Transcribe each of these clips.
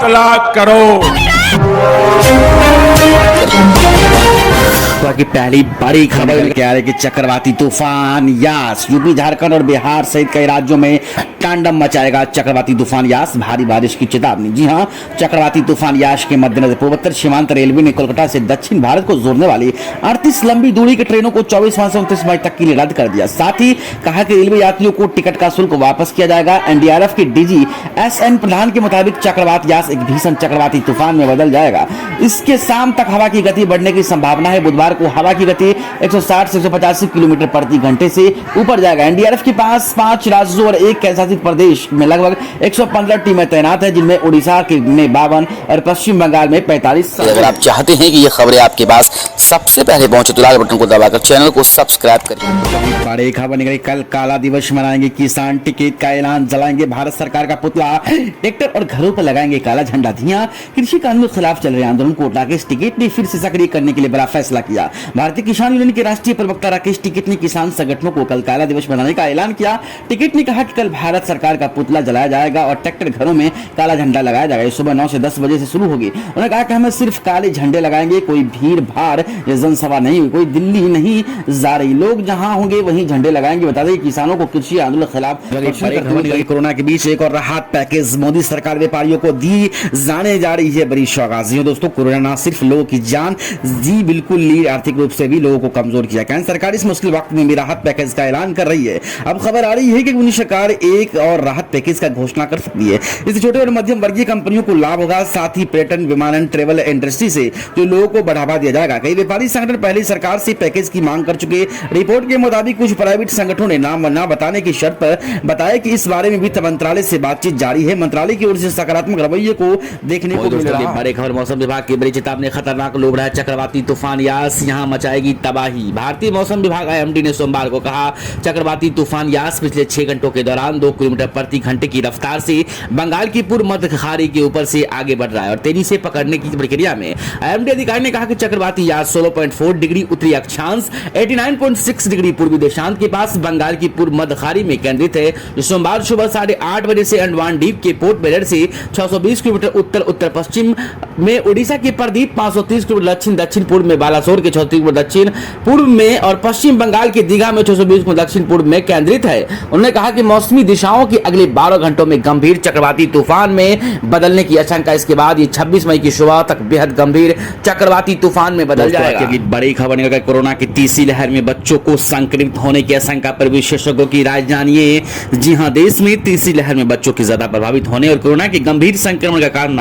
लाख करोड़। की पहली बड़ी खबर क्या है कि चक्रवाती तूफान यास यूपी, झारखंड और बिहार सहित कई राज्यों में तांडव मचाएगा। चक्रवाती तूफान यास, भारी बारिश की चेतावनी। जी हां, चक्रवाती तूफान यास के मद्देनजर पूर्वोत्तर सीमांत रेलवे ने कोलकाता से दक्षिण भारत को जोड़ने वाली 38 लंबी दूरी की ट्रेनों को 24 मार्च से 29 मई तक के लिए रद्द कर दिया। साथ ही कहा कि रेलवे यात्रियों को टिकट का शुल्क वापस किया जाएगा। एनडीआरएफ के डीजी एसएन प्रधान के मुताबिक चक्रवात यास एक भीषण चक्रवाती तूफान में बदल जाएगा। इसके शाम तक हवा की गति बढ़ने की संभावना है। बुधवार को हवा की गति 160 से 185 किलोमीटर प्रति घंटे से ऊपर जाएगा। एनडीआरएफ के पास 5 राज्यों और 1 केंद्रशासित प्रदेश में लगभग 115 टीमें तैनात हैं, जिनमें उड़ीसा के में 52 और पश्चिम बंगाल में 45। अगर आप चाहते हैं कि ये खबरें आपके पास सबसे पहले पहुंचे तो लाल बटन को दबाकर चैनल को सब्सक्राइब करें। बड़ी खबर निकली, कल काला दिवस मनाएंगे किसान, टिकट का ऐलान, जलाएंगे भारत सरकार का पुतला, ट्रैक्टर और घरों पर लगाएंगे काला झंडा। धिया कृषि कानून के खिलाफ चल रहे आंदोलन को राकेश टिकैत ने फिर से सक्रिय करने के लिए बड़ा फैसला किया। भारतीय किसान यूनियन के राष्ट्रीय प्रवक्ता राकेश टिकैत ने किसान संगठनों को कल काला दिवस मनाने का ऐलान किया। टिकैत ने कहा कि कल भारत सरकार का पुतला जलाया जाएगा और ट्रैक्टर घरों में काला झंडा लगाया जाएगा। सुबह 9 से 10 बजे से शुरू होगी। उन्होंने कहा कि हमें सिर्फ काले झंडे लगाएंगे, कोई भीड़ भाड़ या जनसभा नहीं हुई, कोई दिल्ली नहीं जा रही, लोग जहां होंगे वहीं झंडे लगाएंगे। बता दें किसानों को कृषि आंदोलन के खिलाफ कोरोना के बीच एक और राहत पैकेज मोदी सरकार व्यापारियों को दी जाने जा रही है बड़ी सौगात। दोस्तों, कोरोना न सिर्फ लोगों की जान जी बिल्कुल ली, आर्थिक रूप से भी लोगों को कमजोर किया। केंद्र सरकार इस मुश्किल वक्त में भी राहत पैकेज का ऐलान कर रही है। अब खबर आ रही है कि मोदी सरकार एक और राहत पैकेज का घोषणा कर सकती है। इससे छोटे और मध्यम वर्गीय कंपनियों को लाभ होगा। साथ ही पर्यटन, विमानन, ट्रेवल इंडस्ट्री से जो लोगों को बढ़ावा दिया जाएगा। कई व्यापारी संगठन पहले सरकार से पैकेज की मांग कर चुके। रिपोर्ट के मुताबिक कुछ प्राइवेट संगठनों ने नाम न बताने की शर्त पर बताया कि इस बारे में वित्त मंत्रालय से बातचीत जारी है। मंत्रालय की ओर से सकारात्मक रवैये को देखने को मिल रहा है। बड़े खबर, मौसम विभाग की बड़ी चेतावनी, खतरनाक लोग रहा है चक्रवाती तूफान यास, यहां मचाएगी तबाही। भारतीय मौसम विभाग आईएमडी ने सोमवार को कहा चक्रवाती तूफान यास पिछले 6 घंटों के दौरान 2 किलोमीटर प्रति घंटे की रफ्तार से बंगाल की पूर्व मध्य खाड़ी के ऊपर से आगे बढ़ रहा है और तेजी से पकड़ने की प्रक्रिया में। आईएमडी अधिकारी ने कहा कि चक्रवाती यास 16.4 डिग्री उत्तरी अक्षांश, 89.6 डिग्री पूर्वी देशांत के पास बंगाल की पूर्व मध्य खाड़ी में केंद्रित है, जो सोमवार सुबह 8:30 बजे से अंडमान द्वीप के पोर्ट ब्लेयर से 620 किलोमीटर उत्तर उत्तर पश्चिम में, उड़ीसा के परदीप 530 किलोमीटर दक्षिण दक्षिण पूर्व में, बालासोर के 34 किलोमीटर दक्षिण पूर्व में और पश्चिम बंगाल के दीघा में 620 किलोमीटर दक्षिण पूर्व में केंद्रित है। उन्होंने कहा कि मौसमी दिशाओं की अगले 12 घंटों में गंभीर चक्रवाती तूफान में बदलने की आशंका। इसके बाद ये 26 मई की सुबह तक बेहद गंभीर चक्रवाती तूफान में बदल जाएगा। बड़ी खबर निकल कोरोना की तीसरी लहर में बच्चों को संक्रमित होने की आशंका पर विशेषज्ञों की राय जानिए। जी हां, देश में तीसरी लहर में बच्चों की ज्यादा प्रभावित होने और कोरोना के गंभीर संक्रमण का कारण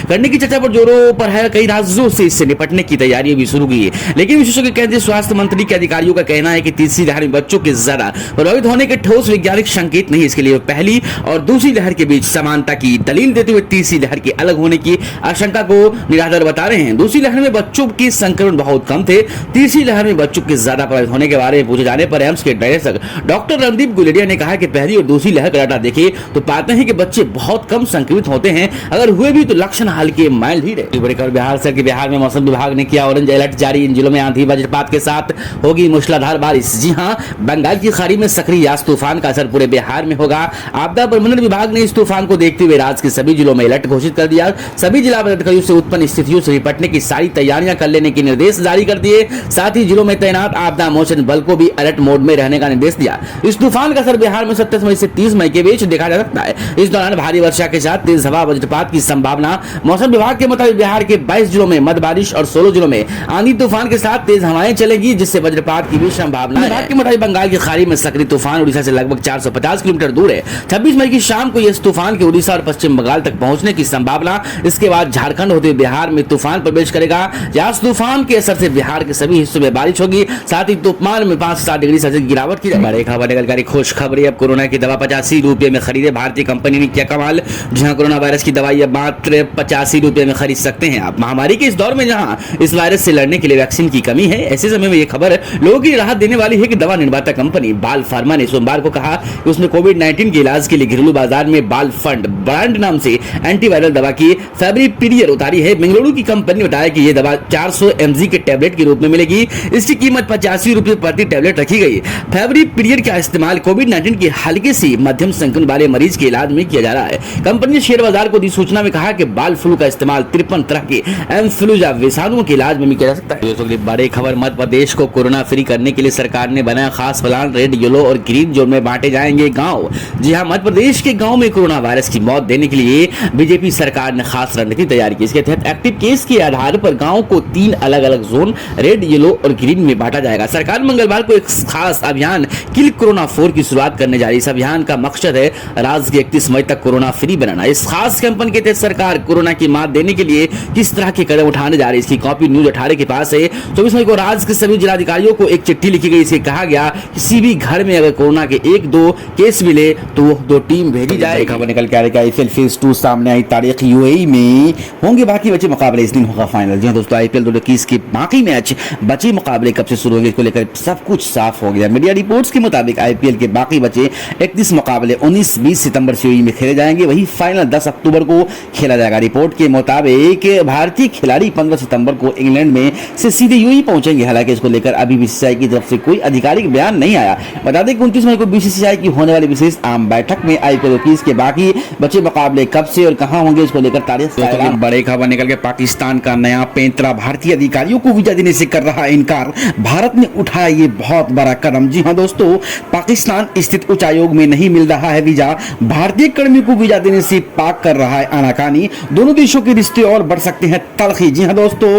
करने की चर्चा पर जोरों पर है। कई राज्यों से इससे निपटने की तैयारी भी शुरू की है, लेकिन विशेषज्ञ केंद्रीय स्वास्थ्य मंत्री के अधिकारियों का कहना है कि तीसरी लहर में बच्चों के ज्यादा प्रभावित होने के ठोस वैज्ञानिक संकेत नहीं। इसके लिए पहली और दूसरी लहर के बीच समानता की दलील देते हुए तीसरी लहर के अलग होने की आशंका को निराधार बता रहे हैं। दूसरी लहर में बच्चों के संक्रमण बहुत कम थे। तीसरी लहर में बच्चों के ज्यादा प्रभावित होने के बारे में पूछे जाने पर एम्स के डायरेक्टर डॉक्टर रणदीप गुलेरिया ने कहा कि पहली और दूसरी लहर का डाटा देखें तो पाते हैं कि बच्चे बहुत कम संक्रमित होते हैं, अगर हुए भी तो लक्षण हल्के माइल्ड ही रहे। बिहार में मौसम विभाग ने किया ऑरेंज अलर्ट जारी। इन जिलों में आंधी वज्रपात के साथ होगी मूसलाधार बारिश। जी हां, बंगाल की खाड़ी में सक्रिय यास तूफान का असर पूरे बिहार में होगा। आपदा प्रबंधन विभाग ने इस तूफान को देखते हुए राज्य के सभी जिलों में अलर्ट घोषित कर दिया। सभी जिला पदाधिकारियों से उत्पन्न स्थितियों से निपटने की सारी तैयारियां कर लेने के निर्देश जारी कर दिए। साथ ही जिलों में तैनात आपदा मोचन बल को भी अलर्ट मोड में रहने का निर्देश दिया। इस तूफान का असर बिहार में 27 मई से 30 मई के बीच देखा जा सकता है। इस दौरान भारी वर्षा के साथ तेज हवा वज्रपात की संभावना। मौसम विभाग के मुताबिक बिहार के 22 जिलों में मध्य बारिश और 16 जिलों में आंधी तूफान के साथ तेज हवाएं चलेगी, जिससे वज्रपात की भी संभावना है। विभाग के मुताबिक बंगाल की खाड़ी में सक्रिय तूफान उड़ीसा से लगभग 450 किलोमीटर दूर है। 26 मई की शाम को इस तूफान के उड़ीसा और पश्चिम बंगाल तक पहुंचने की संभावना। इसके बाद झारखंड होते हुए बिहार में तूफान प्रवेश करेगा। यास तूफान के असर से बिहार के सभी हिस्सों में बारिश होगी। साथ ही तापमान में 5 से 7 डिग्री सेल्सियस गिरावट की जाएगी। खुश खबरें, अब कोरोना की दवा 85 रुपए में खरीदे। भारतीय कंपनी ने किया कमाल। जहां कोरोना वायरस की दवाई अब मात्र 85 रुपए में खरीद सकते हैं आप। महामारी के इस दौर में जहां इस वायरस से लड़ने के लिए वैक्सीन की कमी है, ऐसे समय में यह खबर लोगों की राहत देने वाली है कि दवा निर्माता कंपनी बाल फार्मा ने सोमवार को कहा कि उसने कोविड-19 के इलाज के लिए घरेलू बाजार में बाल फंड ब्रांड नाम से एंटीवायरल दवा की फैब्रिपीरियर उतारी है। बेंगलुरु की कंपनी ने बताया कि यह दवा 400 mg के टैबलेट के रूप में मिलेगी। इसकी कीमत 85 रुपए प्रति टैबलेट रखी गई। फैब्रिक पीरियड का इस्तेमाल कोविड-19 के हल्के से मध्यम संक्रमण वाले मरीज के इलाज में किया जा रहा है। कंपनी ने शेयर बाजार को दी सूचना में कहा कि बाल फ्लू का इस्तेमाल 53 तरह के इन्फ्लुएंजा विषाणुओं के इलाज में भी किया जा सकता है। बड़ी खबर, मध्य प्रदेश को कोरोना फ्री करने के लिए सरकार ने बनाया खास प्लान। रेड, येलो और ग्रीन जोन में बांटे जाएंगे गांव। जी हां, मध्य प्रदेश के गांव में कोरोना वायरस की मौत देने के लिए बीजेपी सरकार ने खास रणनीति तैयार की। इसके तहत एक्टिव केस के आधार पर गांव को 3 अलग अलग जोन रेड, येलो और ग्रीन में बांटा जाएगा। सरकार मंगलवार को एक खास अभियान किल कोरोना 4 की शुरुआत करने जा रही है। इस अभियान का मकसद है राज्य के 31 मई तक कोरोना फ्री बनाना। इस खास कैंपेन के तहत सरकार कोरोना की मात देने के लिए किस तरह के कदम उठाने जा रही है, इसकी कॉपी न्यूज 18 के पास है। 24 मई को राज्य के सभी जिलाधिकारियों को एक चिट्ठी लिखी गई। इसे कहा गया किसी भी घर में अगर कोरोना के 1-2 केस मिले तो 2 टीम भेजी जाए। खबर निकल के आ रही है आईपीएल फेज 2 सामने आई तारीख। यूएई में होंगे बाकी बचे मुकाबले, इस दिन होगा फाइनल। जी हां दोस्तों, आईपीएल 2021 के बाकी मैच बचे मुकाबले कब से शुरू होंगे, इसको लेकर सब कुछ साफ हो गया। मीडिया रिपोर्ट्स के मुताबिक आईपीएल के बाकी बचे 31 मुकाबले 19-20 सितंबर से यूएई में खेले जाएंगे। वही फाइनल 10 अक्टूबर को खेला जाएगा। रिपोर्ट के मुताबिक भारतीय खिलाड़ी 15 सितंबर को इंग्लैंड में से सीधे यूएई पहुंचेंगे। हालांकि इसको लेकर अभी बीसीसीआई की तरफ से कोई आधिकारिक बयान नहीं आया। बता दें कि 29 मई को बीसीसीआई की होने वाली विशेष आम बैठक में आईपीएल 21 के बाकी बचे मुकाबले कब से और कहां होंगे, इसको लेकर तारीख का ऐलान। बड़े खबर निकल के पाकिस्तान का नया पैंतरा भारतीय अधिकारियों को वीजा देने से कर रहा इनकार। भारत ने उठाया ये बहुत बड़ा कदम। जी हां दोस्तों, पाकिस्तान स्थित उच्चायोग में नहीं मिल रहा है वीजा। भारतीय कर्मियों को वीजा देने से पाक कर रहा है आनाकानी। दोनों देशों के रिश्ते और बढ़ सकते हैं तलखी। जी हां दोस्तों,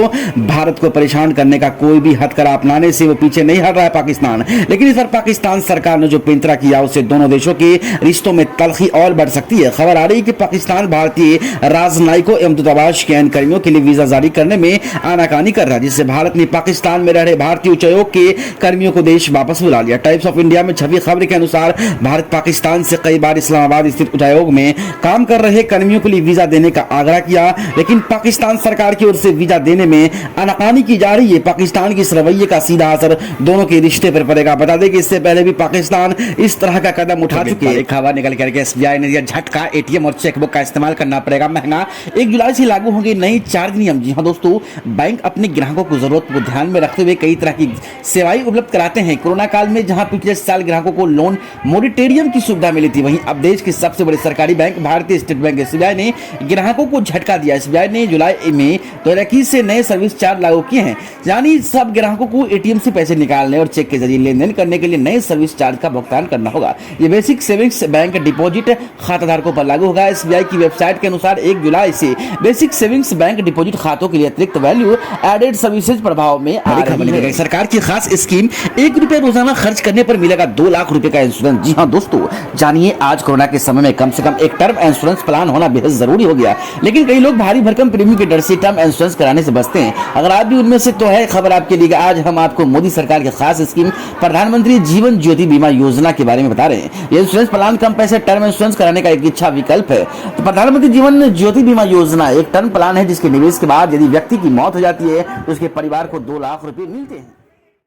भारत को परेशान करने का कोई भी हथकंडा अपनाने से वो पीछे नहीं हट रहा है पाकिस्तान। लेकिन इस बार पाकिस्तान सरकार ने जो पैंतरा किया उससे दोनों देशों के रिश्तों में तलखी और बढ़ सकती है। खबर आ रही है कि पाकिस्तान भारतीय राजनयिकों एवं दूतावास के अन्य कर्मियों के लिए वीजा जारी करने में आनाकानी कर रहा है, जिससे भारत ने पाकिस्तान में रह रहे भारतीय उच्चायोग के कर्मियों को देश वापस बुला लिया। टाइम्स ऑफ इंडिया में छपी खबर के अनुसार भारत पाकिस्तान से कई बार इस्लामाबाद स्थित उच्चायोग में काम कर रहे कर्मियों के लिए वीजा देने का आग्रह किया, लेकिन पाकिस्तान सरकार की ओर से वीजा देने में आनाकानी की जा रही है। पाकिस्तान के इस रवैये का सीधा असर दोनों के रिश्ते पर पड़ेगा। बता दें कि इससे पहले भी पाकिस्तान इस तरह का कदम उठा चुकी है। खबर निकल करके एसबीआई ने दिया झटका, एटीएम और चेकबुक का इस्तेमाल करना पड़ेगा महंगा। 1 जुलाई से लागू होंगे नए चार्ज नियम। जी हां दोस्तों, बैंक अपने ग्राहकों की जरूरत को ध्यान में रखते हुए कई तरह की सेवाएं उपलब्ध कराते हैं। कोरोना काल में जहां पिछले साल ग्राहकों को लोन मोरेटोरियम की सुविधा मिली थी, वहीं अब देश के सबसे बड़े सरकारी बैंक भारतीय स्टेट बैंक एसबीआई ने ग्राहकों को झटका दिया। एसबीआई ने जुलाई में 2021 से नए सर्विस चार्ज लागू किए हैं, यानी सब ग्राहकों को एटीएम से पैसे निकालने और चेक के जरिए लेन देन करने के लिए नए सर्विस चार्ज का भुगतान करना होगा। ये बेसिक सेविंग्स बैंक डिपॉजिट खाताधारकों पर लागू होगा। एसबीआई की वेबसाइट के अनुसार 1 जुलाई से बेसिक सेविंग्स बैंक डिपॉजिट खातों के लिए अतिरिक्त वैल्यू एडेड सर्विसेज प्रभाव में आ रही है। सरकार की खास स्कीम, 1 रुपया रोजाना खर्च करने पर मिलेगा 2 लाख रुपए का इंश्योरेंस। जी हां दोस्तों, जानिए आज कोरोना के समय में कम से कम एक टर्म इंश्योरेंस प्लान होना बेहद जरूरी हो गया, लेकिन कई लोग भारी भरकम प्रीमियम के डर से टर्म इंश्योरेंस कराने से बचते हैं। अगर आप भी उनमें से तो है खबर आपके लिए। आज हम आपको मोदी सरकार की खास स्कीम प्रधानमंत्री जीवन ज्योति बीमा योजना के बारे में बता रहे हैं। ये इंश्योरेंस प्लान कम पैसे टर्म इंश्योरेंस कराने का एक अच्छा विकल्प है। तो प्रधानमंत्री जीवन ज्योति बीमा योजना एक टर्म प्लान है जिसके निवेश के बाद यदि व्यक्ति की मौत हो जाती है तो उसके परिवार को 2 लाख रुपए मिलते हैं।